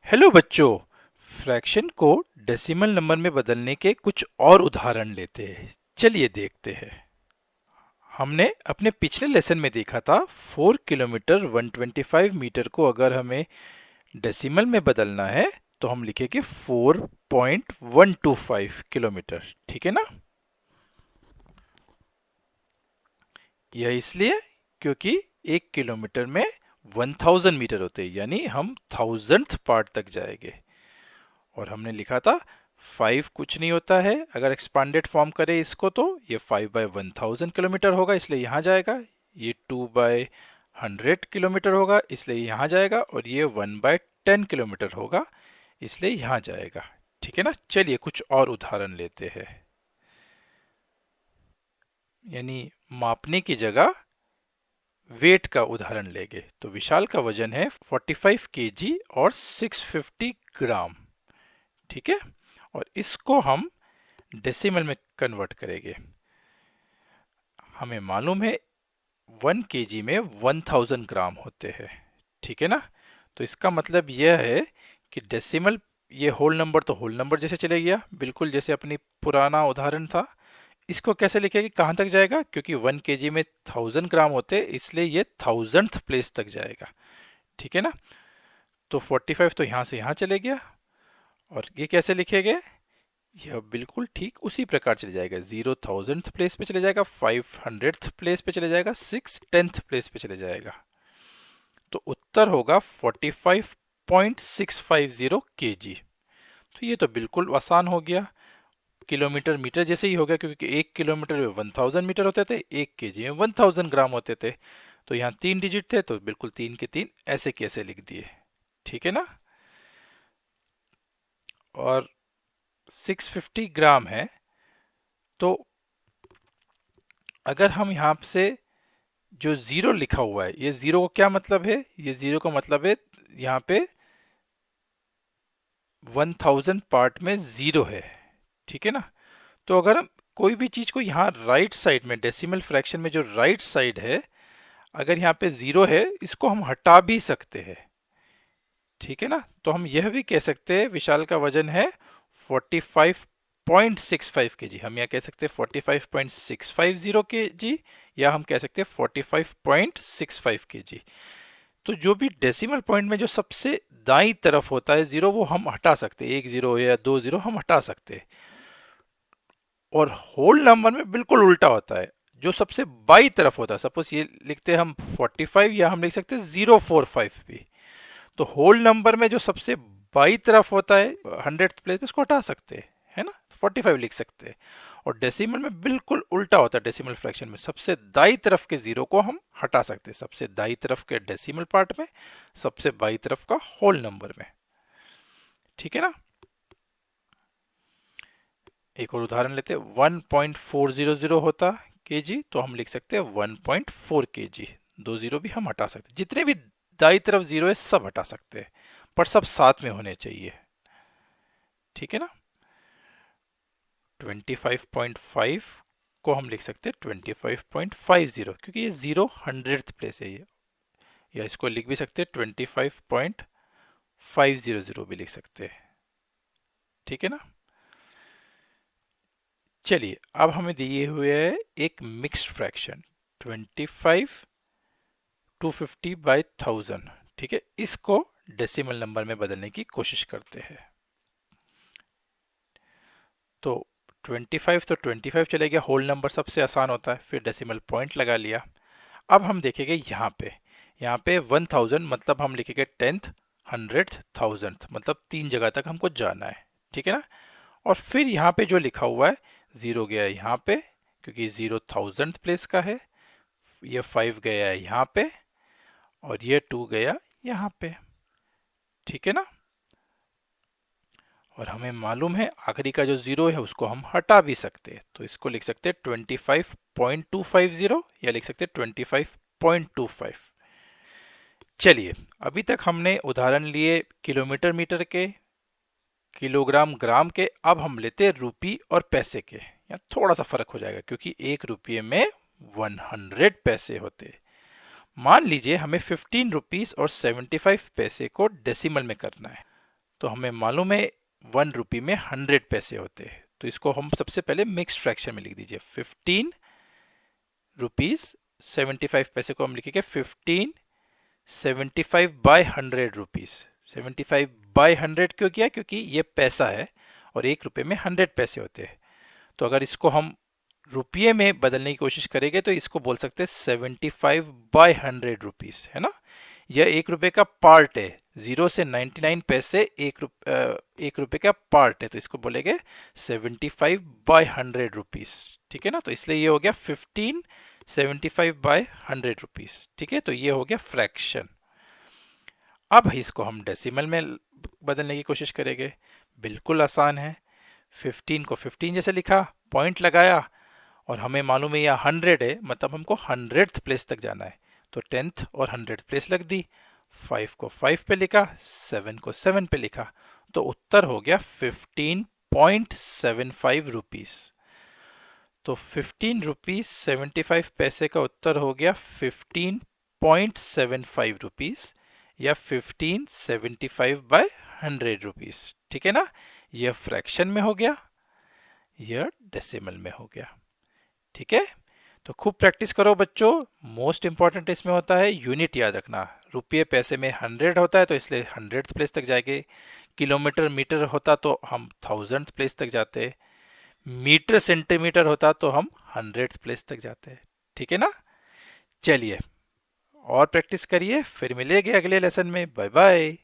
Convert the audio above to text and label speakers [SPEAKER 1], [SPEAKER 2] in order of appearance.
[SPEAKER 1] Hello बच्चों। Fraction को decimal number में बदलने के कुछ और उदाहरण लेते हैं। चलिए देखते हैं। हमने अपने पिछले लेसन में देखा था 4 किलोमीटर 125 मीटर को अगर हमें डेसिमल में बदलना है तो हम लिखेंगे 4.125 किलोमीटर। ठीक है ना। यह इसलिए क्योंकि 1 किलोमीटर में 1000 मीटर होते हैं, यानी हम 1000th पार्ट तक जाएंगे। और हमने लिखा था 5 कुछ नहीं होता है, अगर एक्सपांडेड फॉर्म करें इसको तो ये 5/1000 किलोमीटर होगा, इसलिए यहाँ जाएगा। ये 2/100 किलोमीटर होगा, इसलिए यहाँ जाएगा। और ये 1/10 किलोमीटर होगा, इसलिए यहाँ जाएगा। ठीक है ना। चलिए कुछ और उदाहरण लेते हैं। यानी मापने की जगह वेट का उदाहरण लेंगे। तो विशाल का वजन है 45 केजी और 650 ग्राम। ठीक है। और इसको हम डेसिमल में कन्वर्ट करेंगे। हमें मालूम है 1 केजी में 1000 ग्राम होते हैं। ठीक है ना। तो इसका मतलब यह है कि डेसिमल, ये होल नंबर तो होल नंबर जैसे चले गया, बिल्कुल जैसे अपनी पुराना उदाहरण था। इसको कैसे लिखेंगे, कहाँ तक जाएगा, क्योंकि 1 केजी में 1000 ग्राम होते हैं, इसलिए ये 1000th प्लेस तक जाएगा। ठीक है ना। तो 45 तो यहाँ से यहाँ चले गया। और ये कैसे लिखेंगे, यह बिल्कुल ठीक उसी प्रकार चले जाएगा। 0,000th प्लेस पे चले जाएगा, 500th प्लेस पे चले जाएगा, 610th प्लेस पे चले जाएगा। तो उत्तर होगा 45.650 केजी। तो ये तो बिल्कुल आसान हो गया। किलोमीटर मीटर जैसे ही हो गया, क्योंकि 1 किलोमीटर में 1000 मीटर होते थे, 1 केजी में 1000 ग्राम होते थे। तो यहाँ 3 डिजिट थे, तो बिल्कुल 3 के 3 ऐसे कैसे लिख दिए। ठीक है ना। और 650 ग्राम है, तो अगर हम यहाँ से जो जीरो लिखा हुआ है, ये जीरो का क्या मतलब है, ये जीरो का मतलब है यहाँ पे 1000 पार्ट में जीरो है। ठीक है ना। तो अगर हम कोई भी चीज को यहाँ राइट साइड में, डेसिमल फ्रैक्शन में जो राइट साइड है, अगर यहाँ पे जीरो है, इसको हम हटा भी सकते हैं। ठीक है ना। तो हम यह भी कह सकते हैं विशाल का वजन है 45.65 केजी। हम यहाँ कह सकते हैं 45.650 केजी, या हम कह सकते हैं 45.65 केजी। तो जो भी डेसिमल पॉइंट में जो सबसे दाईं तरफ होता है जीरो, वो हम हटा सकते हैं। 1 0 या 2 0 हम हटा सकते हैं। और होल नंबर में बिल्कुल उल्टा होता है, जो सबसे बाई तरफ होता है। सपोज ये लिखते हैं हम 45, या हम लिख सकते हैं 045 भी। तो होल नंबर में जो सबसे बाई तरफ होता है 100th प्लेस पे, इसको हटा सकते हैं, है ना। 45 लिख सकते हैं। और डेसिमल में बिल्कुल उल्टा होता है। डेसिमल फ्रैक्शन में सबसे दाई तरफ के जीरो को हम हटा सकते हैं, सबसे दाई तरफ के डेसिमल पार्ट में, सबसे बाई तरफ का होल नंबर में। ठीक है ना। एक और उदाहरण लेते हैं। 1.400 होता केजी, तो हम लिख सकते हैं 1.4 केजी। 2 0 भी हम हटा सकते हैं। जितने भी दाई तरफ जीरो है सब हटा सकते हैं, पर सब साथ में होने चाहिए। ठीक है ना। 25.5 को हम लिख सकते हैं 25.50, क्योंकि ये जीरो 100th प्लेस है ये। या इसको लिख भी सकते हैं 25.500 भी लिख सकते हैं। ठीक है ना। चलिए अब हमें दिए हुए है एक मिक्स्ड फ्रैक्शन 25 250/1000। ठीक है। इसको डेसिमल नंबर में बदलने की कोशिश करते हैं। तो 25 तो 25 चले गया, होल नंबर सबसे आसान होता है, फिर डेसिमल पॉइंट लगा लिया। अब हम देखेंगे यहाँ पे 1000 मतलब हम लिखेंगे 10th 100th 1000th, मतलब 3 जगह तक हमको जाना है। ठीक है ना। और फिर यहाँ पे जो लिखा हुआ है, जीरो गया यहाँ पे, क्योंकि जीरो 1000th प्लेस का है। ये 5 गया है यहाँ पे, और ये 2 गया यहाँ पे। ठीक है ना। और हमें मालूम है आखिरी का जो जीरो है उसको हम हटा भी सकते हैं। तो इसको लिख सकते हैं 25.250, या लिख सकते हैं 25.25। चलिए अभी तक हमने उदाहरण लिए किलोमीटर मीटर के, किलोग्राम ग्राम के। अब हम लेते हैं रुपी और पैसे के। यहाँ थोड़ा सा फर्क हो जाएगा, क्योंकि 1 रुपये में 100 पैसे होते। मान लीजिए हमें 15 रुपीस और 75 पैसे को डेसिमल में करना है। तो हमें मालूम है 1 रुपये में 100 पैसे होते हैं, तो इसको हम सबसे पहले मिक्स्ड फ्रैक्शन में लिख दीजिए। 15 रुपीज 75 पैसे को हम लिखेंगे 1575/100 रुपीज। 75/100 क्यों किया? क्योंकि ये पैसा है और 1 रुपये में 100 पैसे होते हैं। तो अगर इसको हम रुपये में बदलने की कोशिश करेंगे तो इसको बोल सकते हैं 75/100 रुपीज, है ना। यह 1 रुपये का पार्ट है, 0 से 99 पैसे 1 रुपये का पार्ट है, तो इसको बोलेंगे 75/100 रुपीज। ठीक है ना, तो इसलिए ये हो गया 1575/100 रुपीज। ठीक है, तो ये हो गया फ्रैक्शन। अब इसको हम डेसिमल में बदलने की कोशिश करेंगे। बिल्कुल आसान है। 15 को 15 जैसे लिखा, पॉइंट लगाया, और हमें मालूम है यह 100 है, मतलब हमको 100th प्लेस तक जाना है, तो 10th और 100th प्लेस लग दी। 5 को 5 पे लिखा, 7 को 7 पे लिखा, तो उत्तर हो गया 15.75 रुपीज। तो 15 रुपीज 75 पैसे का उत्तर हो गया 15.75 रुपीज, या 1575/100 रुपीज। ठीक है ना, यह फ्रैक्शन में हो गया, यह डेसिमल में हो गया। ठीक है, तो खूब प्रैक्टिस करो बच्चों। मोस्ट इंपॉर्टेंट इसमें होता है यूनिट याद रखना। रुपये पैसे में 100 होता है तो इसलिए 100th प्लेस तक जाएंगे। किलोमीटर मीटर होता तो हम 1000th प्लेस तक जाते। मीटर सेंटीमीटर होता तो हम 100th प्लेस तक जाते। ठीक है ना, चलिए और प्रैक्टिस करिए, फिर मिलेंगे अगले लेसन में। Bye bye.